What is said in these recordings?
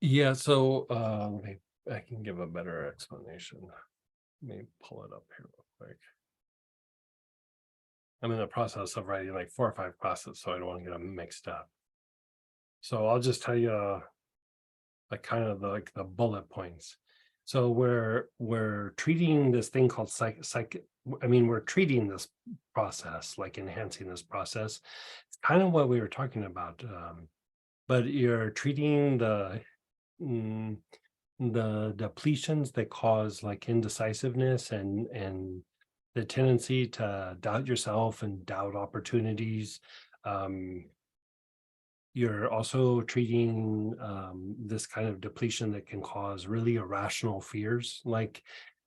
Yeah, so maybe I can give a better explanation. Let me pull it up here real quick. I'm in the process of writing like 4 or 5 classes, so I don't want to get them mixed up. So I'll just tell you like kind of the bullet points. So we're treating this thing called we're treating this process, like enhancing this process. It's kind of what we were talking about. But you're treating mm, the depletions that cause like indecisiveness and the tendency to doubt yourself and doubt opportunities. Um, you're also treating this kind of depletion that can cause really irrational fears. Like,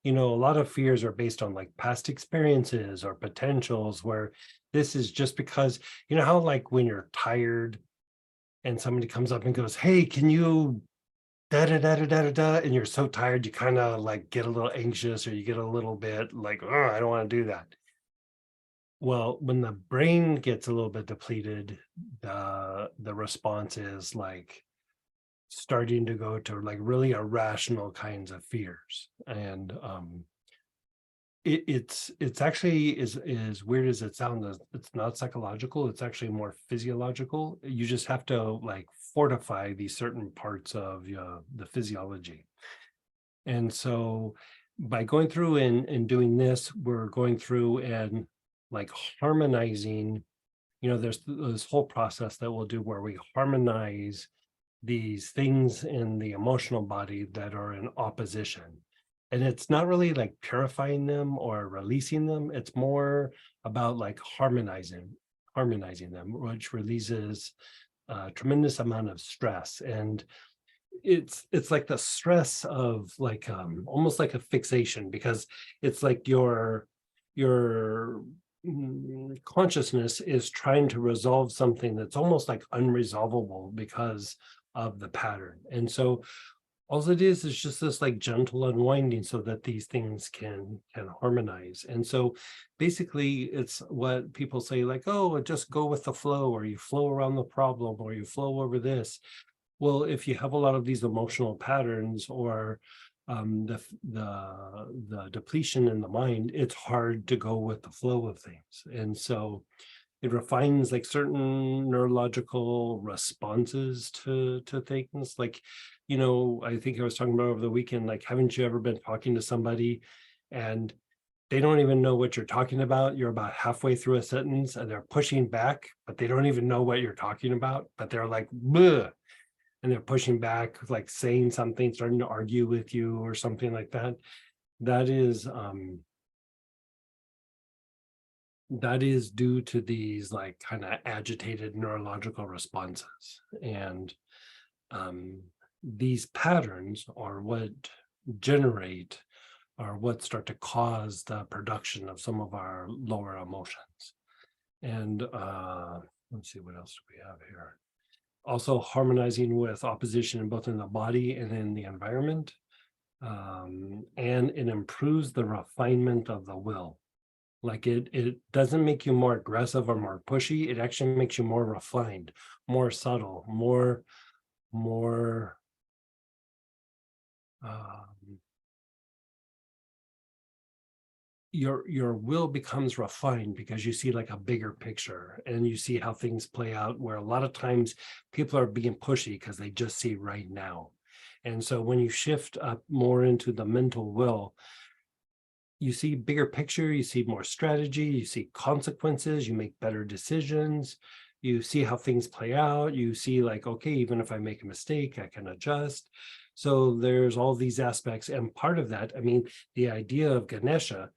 a lot of fears are based on like past experiences or potentials, where this is just because, how like when you're tired and somebody comes up and goes, "Hey, can you da da da da da da da," and you're so tired, you kind of like get a little anxious, or you get a little bit like, "Oh, I don't want to do that." Well, when the brain gets a little bit depleted, the response is like starting to go to like really irrational kinds of fears. And it's actually is weird as it sounds, it's not psychological, it's actually more physiological. You just have to like fortify these certain parts of the physiology. And so by going through and doing this, we're going through and like harmonizing, there's this whole process that we'll do where we harmonize these things in the emotional body that are in opposition. And it's not really like purifying them or releasing them. It's more about like harmonizing them, which releases a tremendous amount of stress. And it's like the stress of like almost like a fixation, because it's like your consciousness is trying to resolve something that's almost like unresolvable because of the pattern. And so all it is just this like gentle unwinding so that these things can harmonize. And so basically it's what people say, like, "Oh, just go with the flow," or "you flow around the problem," or "you flow over this." Well, if you have a lot of these emotional patterns, or the depletion in the mind, it's hard to go with the flow of things. And so it refines like certain neurological responses to things. Like, I think I was talking about over the weekend, like, haven't you ever been talking to somebody and they don't even know what you're talking about? You're about halfway through a sentence and they're pushing back, but they don't even know what you're talking about, but they're like, "Bleh," and they're pushing back, like saying something, starting to argue with you or something like that. That is due to these like kind of agitated neurological responses. And um, these patterns are what generate, or what start to cause the production of some of our lower emotions. And let's see, what else do we have here? Also harmonizing with opposition both in the body and in the environment. And it improves the refinement of the will. Like it doesn't make you more aggressive or more pushy. It actually makes you more refined, more subtle, more um, your will becomes refined because you see like a bigger picture and you see how things play out, where a lot of times people are being pushy because they just see right now. And so when you shift up more into the mental will, you see bigger picture, you see more strategy, you see consequences, you make better decisions, you see how things play out, you see like, okay, even if I make a mistake, I can adjust. So there's all these aspects. And part of that, I mean, the idea of Ganesha,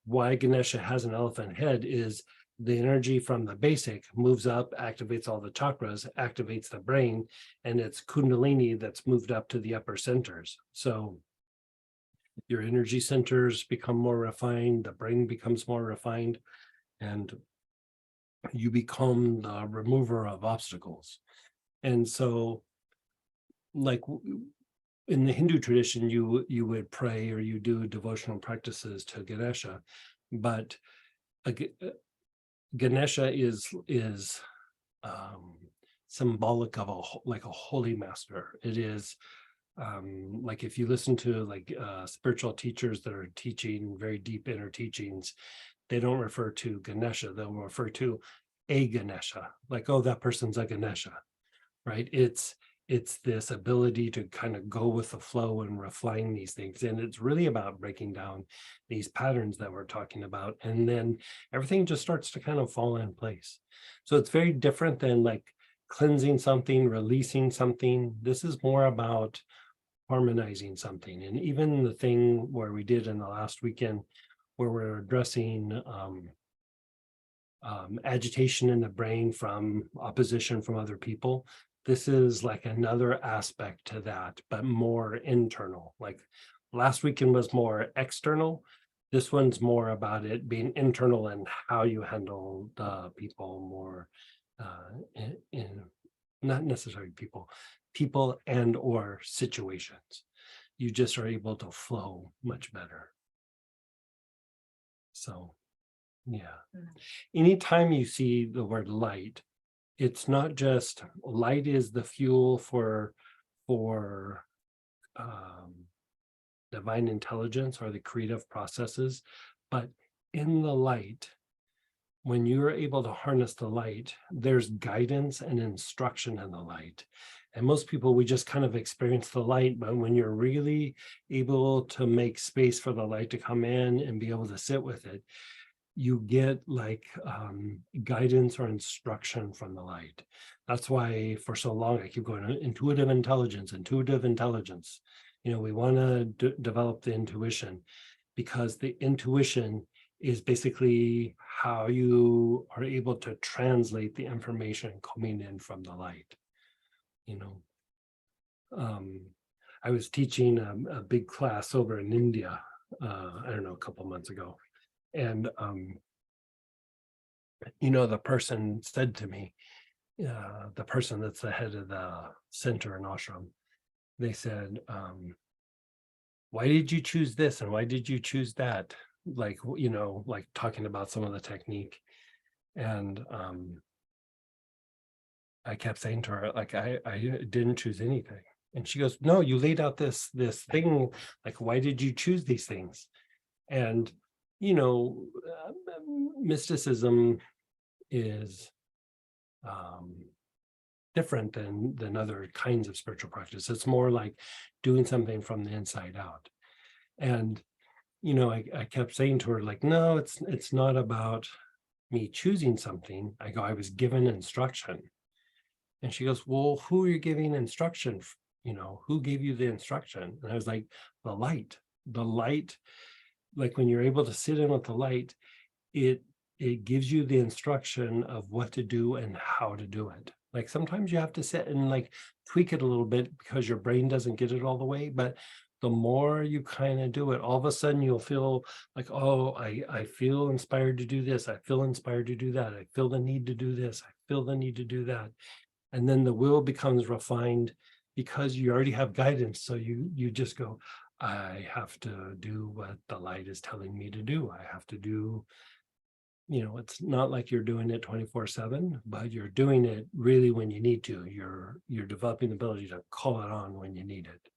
why Ganesha has an elephant head, is the energy from the basic moves up, activates all the chakras, activates the brain, and it's Kundalini that's moved up to the upper centers. So your energy centers become more refined, the brain becomes more refined, and you become the remover of obstacles. And so, like in the Hindu tradition, you would pray or you do devotional practices to Ganesha, but a Ganesha is um, symbolic of like a holy master. It is Like if you listen to like spiritual teachers that are teaching very deep inner teachings, they don't refer to Ganesha, they'll refer to a Ganesha, like, oh, that person's a Ganesha, right? It's this ability to kind of go with the flow and refine these things. And it's really about breaking down these patterns that we're talking about. And then everything just starts to kind of fall in place. So it's very different than like cleansing something, releasing something. This is more about harmonizing something. And even the thing where we did in the last weekend, where we're addressing agitation in the brain from opposition from other people. This is like another aspect to that, but more internal. Like last weekend was more external. This one's more about it being internal and how you handle the people more in not necessarily people and or situations. You just are able to flow much better. So yeah. Anytime you see the word light, it's not just light is the fuel for divine intelligence or the creative processes, but in the light, when you're able to harness the light, there's guidance and instruction in the light. And most people, we just kind of experience the light, but when you're really able to make space for the light to come in and be able to sit with it, you get like guidance or instruction from the light. That's why for so long I keep going intuitive intelligence. You know, we want to develop the intuition, because the intuition is basically how you are able to translate the information coming in from the light. You know, I was teaching a big class over in India, I don't know, a couple months ago. And, you know, the person said to me, the person that's the head of the center in ashram, they said, why did you choose this? And why did you choose that? Like, you know, like talking about some of the technique. And I kept saying to her, like, I didn't choose anything. And she goes, no, you laid out this thing. Like, why did you choose these things? And, you know, mysticism is different than other kinds of spiritual practice. It's more like doing something from the inside out. And, you know, I kept saying to her, like, no, it's not about me choosing something. I go, I was given instruction. And she goes, well, who are you giving instruction? You know, who gave you the instruction? And I was like, the light, like when you're able to sit in with the light, it gives you the instruction of what to do and how to do it. Like sometimes you have to sit and like tweak it a little bit because your brain doesn't get it all the way, but the more you kind of do it, all of a sudden you'll feel like, oh, I feel inspired to do this. I feel inspired to do that. I feel the need to do this. I feel the need to do that. And then the will becomes refined because you already have guidance. So you just go, I have to do what the light is telling me to do. I have to do, you know, it's not like you're doing it 24/7, but you're doing it really when you need to. You're developing the ability to call it on when you need it.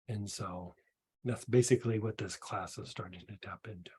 And so that's basically what this class is starting to tap into.